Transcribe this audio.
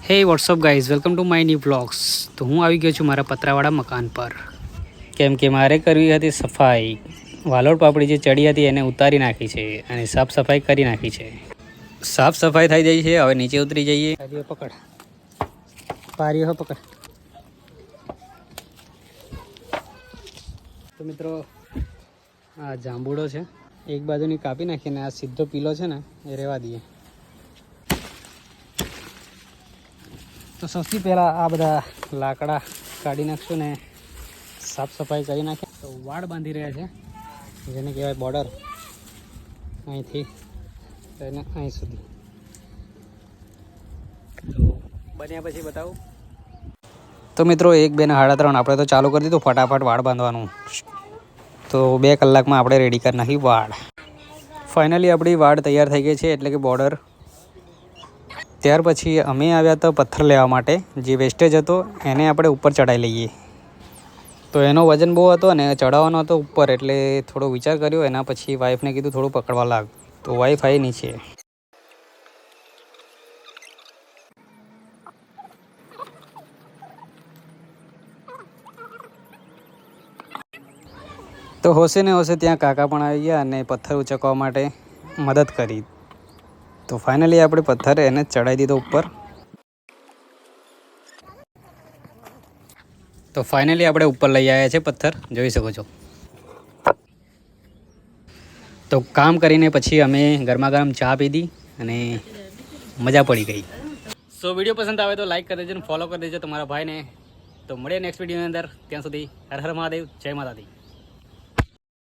હે WhatsApp guys, welcome to my new vlogs. તો હું આવી ગયો છું મારા પતરાવાળા મકાન પર, કેમ કે મારે કરવી હતી સફાઈ. વાલોડ પાપડી જે ચડી હતી એને ઉતારી નાખી છે અને સાફ સફાઈ કરી નાખી છે. સાફ સફાઈ થઈ જાય છે. હવે નીચે ઉતરી જઈએ. પકડ પારીઓ પકડ. તો મિત્રો, આ જાંબુડો છે, એક બાજુની કાપી નાખીને આ સીધો પીલો છે ને એ રહેવા દઈએ. તો સૌથી પહેલાં આ બધા લાકડા કાઢી નાખશું ને સાફ સફાઈ કરી નાખીએ. તો વાડ બાંધી રહ્યા છે, જેને કહેવાય બોર્ડર, અહીંથી લઈને અહીં સુધી. તો બન્યા પછી બતાવું. તો મિત્રો 1, 2 ને 3:30 આપણે તો ચાલુ કરી દીધું ફટાફટ વાડ બાંધવાનું. તો 2 કલાકમાં આપણે રેડી કરી નાખી વાડ. ફાઇનલી આપણી વાડ તૈયાર થઈ ગઈ છે, એટલે કે બોર્ડર. ત્યાર પછી અમે આવ્યા તો પથ્થર લેવા માટે. જે વેસ્ટેજ હતો એને આપણે ઉપર ચડાવી લઈએ. તો એનો વજન બહુ હતો અને ચડાવવાનો હતો ઉપર, એટલે થોડો વિચાર કર્યો. એના પછી વાઈફને કીધું થોડું પકડવા લાગ. તો વાઈફ આવી નીચે. તો હોશે ને હોશે ત્યાં કાકા પણ આવી ગયા અને પથ્થર ઉચકવા માટે મદદ કરી. તો ફાઇનલી આપણે પથ્થર એને ચડાવી દીધો ઉપર. તો ફાઇનલી આપણે ઉપર લઈ આવ્યા છે પથ્થર, જોઈ શકો છો. તો કામ કરીને પછી અમે ગરમા ગરમ ચા પીધી અને મજા પડી ગઈ. સો વિડીયો પસંદ આવે તો લાઈક કરી દેજો અને ફોલો કરી દેજો તમારા ભાઈને. તો મળીએ નેક્સ્ટ વિડીયોની અંદર. ત્યાં સુધી હર હર મહાદેવ, જય માતાજી.